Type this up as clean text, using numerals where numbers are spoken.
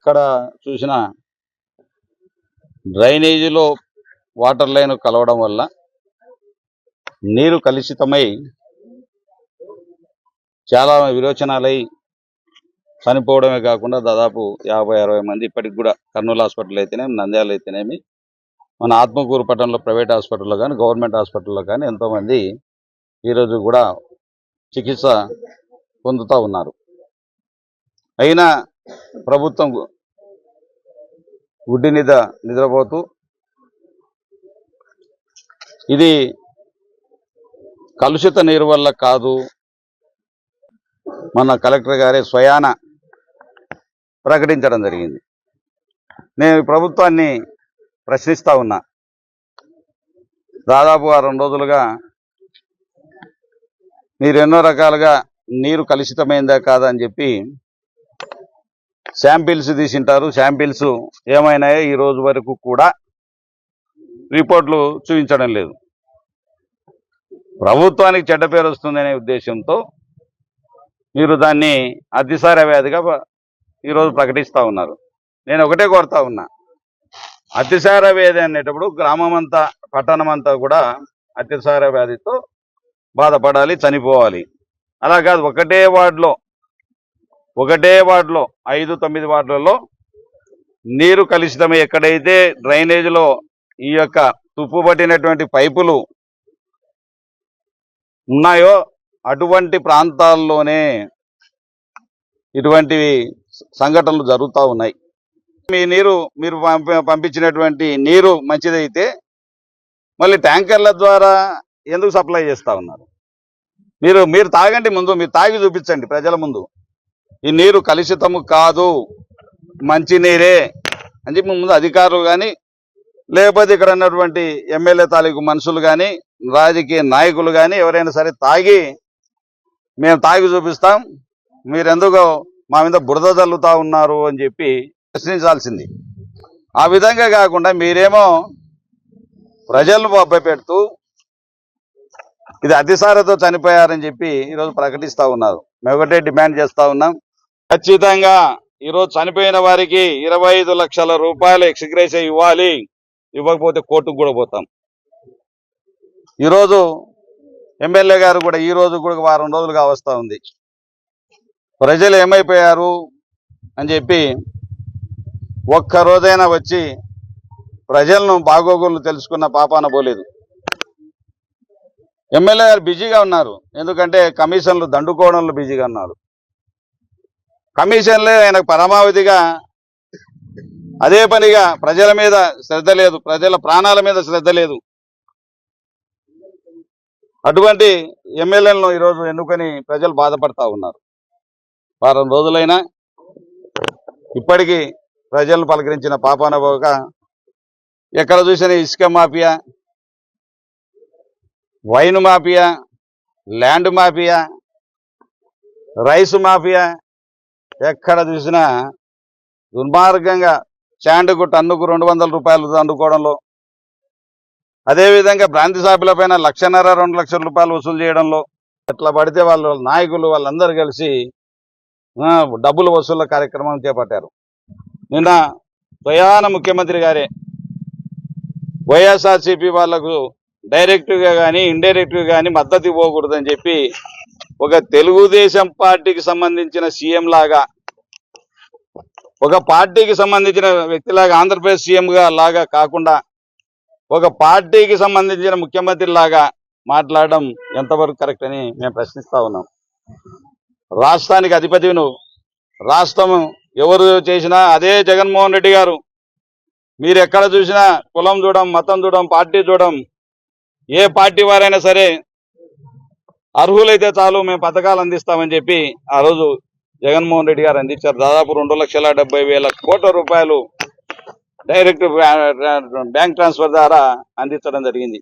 ఎక్కడ చూసినా డ్రైనేజీలో water line కలవడం వల్ల నీరు కలుషితమై చాలా విరోచనాలై చనిపోవడమే కాకుండా దాదాపు 50-60 మంది ఇప్పటికి కూడా కర్నూలు హాస్పిటల్ అయితేనేమి, నంద్యాల అయితేనేమి, మన ఆత్మకూరు పట్టణంలో ప్రైవేట్ హాస్పిటల్లో కానీ గవర్నమెంట్ హాస్పిటల్లో కానీ ఎంతోమంది ఈరోజు కూడా చికిత్స పొందుతూ ఉన్నారు. అయినా ప్రభుత్వం గుడ్డి నిద్రపోతూ ఇది కలుషిత నీరు వల్ల కాదు, మన కలెక్టర్ గారే స్వయాన ప్రకటించడం జరిగింది. నేను ప్రభుత్వాన్ని ప్రశ్నిస్తూ ఉన్నా. దాదాపు 2 రోజులుగా మీరు ఎన్నో రకాలుగా నీరు కలుషితమైందా కాదా అని చెప్పి శాంపిల్స్ తీసింటారు. శాంపిల్స్ ఏమైనాయో ఈ రోజు వరకు కూడా రిపోర్ట్లు చూపించడం లేదు. ప్రభుత్వానికి చెడ్డ పేరు వస్తుందనే ఉద్దేశంతో మీరు దాన్ని అతిసార వ్యాధిగా ఈరోజు ప్రకటిస్తూ ఉన్నారు. నేను ఒకటే కోరుతా ఉన్నా, అతిసార వ్యాధి అనేటప్పుడు గ్రామం అంతా, పట్టణం అంతా కూడా అతిసార వ్యాధితో బాధపడాలి, చనిపోవాలి. అలా కాదు, ఒకటే వార్డులో 5-9 వార్డులలో నీరు కలుషితమై ఎక్కడైతే డ్రైనేజీలో ఈ యొక్క తుప్పు పట్టినటువంటి పైపులు ఉన్నాయో అటువంటి ప్రాంతాల్లోనే ఇటువంటివి సంఘటనలు జరుగుతూ ఉన్నాయి. మీరు పంపించినటువంటి నీరు మంచిదైతే మళ్ళీ ట్యాంకర్ల ద్వారా ఎందుకు సప్లై చేస్తూ ఉన్నారు? మీరు తాగండి, ముందు మీరు తాగి చూపించండి ప్రజల ముందు. ఈ నీరు కలుషితము కాదు, మంచి నీరే అని చెప్పి ముందు అధికారులు కానీ, లేకపోతే ఇక్కడ ఉన్నటువంటి ఎమ్మెల్యే తాలూకు మనుషులు కానీ, రాజకీయ నాయకులు కానీ ఎవరైనా సరే మేము తాగి చూపిస్తాం, మీరెందుకు మా మీద బురద చల్లుతా ఉన్నారు అని చెప్పి ప్రశ్నించాల్సింది. ఆ విధంగా కాకుండా మీరేమో ప్రజలను పెడుతూ ఇది అతిసారతో చనిపోయారని చెప్పి ఈరోజు ప్రకటిస్తూ ఉన్నారు. మేము ఒకటే డిమాండ్ చేస్తూ ఉన్నాం, ఖచ్చితంగా ఈరోజు చనిపోయిన వారికి 25 లక్షల రూపాయలు ఎక్స్గ్రేషియా ఇవ్వాలి. ఇవ్వకపోతే కోర్టుకు కూడా పోతాం. ఈరోజు ఎమ్మెల్యే గారు కూడా ఈ రోజు కూడా 1 రోజులుగా వస్తూ ఉంది. ప్రజలు ఏమైపోయారు అని చెప్పి ఒక్కరోజైనా వచ్చి ప్రజలను బాగోగులు తెలుసుకున్న పాపాన పోలేదు. ఎమ్మెల్యే గారు బిజీగా ఉన్నారు, ఎందుకంటే కమిషన్లు దండుకోవడంలో బిజీగా ఉన్నారు. కమిషన్లే ఆయనకు పరమావధిగా, అదే పనిగా ప్రజల మీద శ్రద్ధ లేదు, ప్రజల ప్రాణాల మీద శ్రద్ధ లేదు. అటువంటి ఎమ్మెల్యేలను ఈరోజు ఎన్నుకొని ప్రజలు బాధపడతా ఉన్నారు. 1 రోజులైనా ఇప్పటికీ ప్రజలను పలకరించిన పాపాన పోక, ఎక్కడ చూసినా ఇసుక mafia, wine mafia, land mafia, rice mafia, ఎక్కడ చూసినా దుర్మార్గంగా శాండ్కు టన్నుకు 200 రూపాయలు దండుకోవడంలో, అదేవిధంగా బ్రాంతి షాపుల పైన 1,50,000-2 లక్షల రూపాయలు వసూలు చేయడంలో, ఎట్లా పడితే వాళ్ళ నాయకులు వాళ్ళందరూ కలిసి డబ్బులు వసూళ్ల కార్యక్రమం చేపట్టారు. నిన్న స్వయాన ముఖ్యమంత్రి గారే వైఎస్ఆర్సీపీ వాళ్లకు డైరెక్ట్గా కానీ ఇండైరెక్ట్గా కానీ మద్దతు ఇవ్వకూడదని చెప్పి ఒక తెలుగుదేశం పార్టీకి సంబంధించిన సీఎం లాగా, ఒక పార్టీకి సంబంధించిన వ్యక్తిలాగా, ఆంధ్రప్రదేశ్ సీఎంగా లాగా కాకుండా ఒక పార్టీకి సంబంధించిన ముఖ్యమంత్రి లాగా మాట్లాడడం ఎంతవరకు కరెక్ట్ అని మేము ప్రశ్నిస్తా ఉన్నాం. రాష్ట్రానికి అధిపతి నువ్వు, రాష్ట్రం ఎవరు చేసినా అదే జగన్మోహన్ రెడ్డి గారు. మీరు ఎక్కడ చూసినా కులం చూడం, మతం చూడం, పార్టీ చూడం, ఏ పార్టీ వారైనా సరే అర్హులైతే చాలు మేము పథకాలు అందిస్తామని చెప్పి ఆ రోజు జగన్మోహన్ రెడ్డి గారు అందించారు. దాదాపు 2,70,000 కోట్ల రూపాయలు డైరెక్ట్ బ్యాంక్ ట్రాన్స్ఫర్ ద్వారా అందించడం జరిగింది.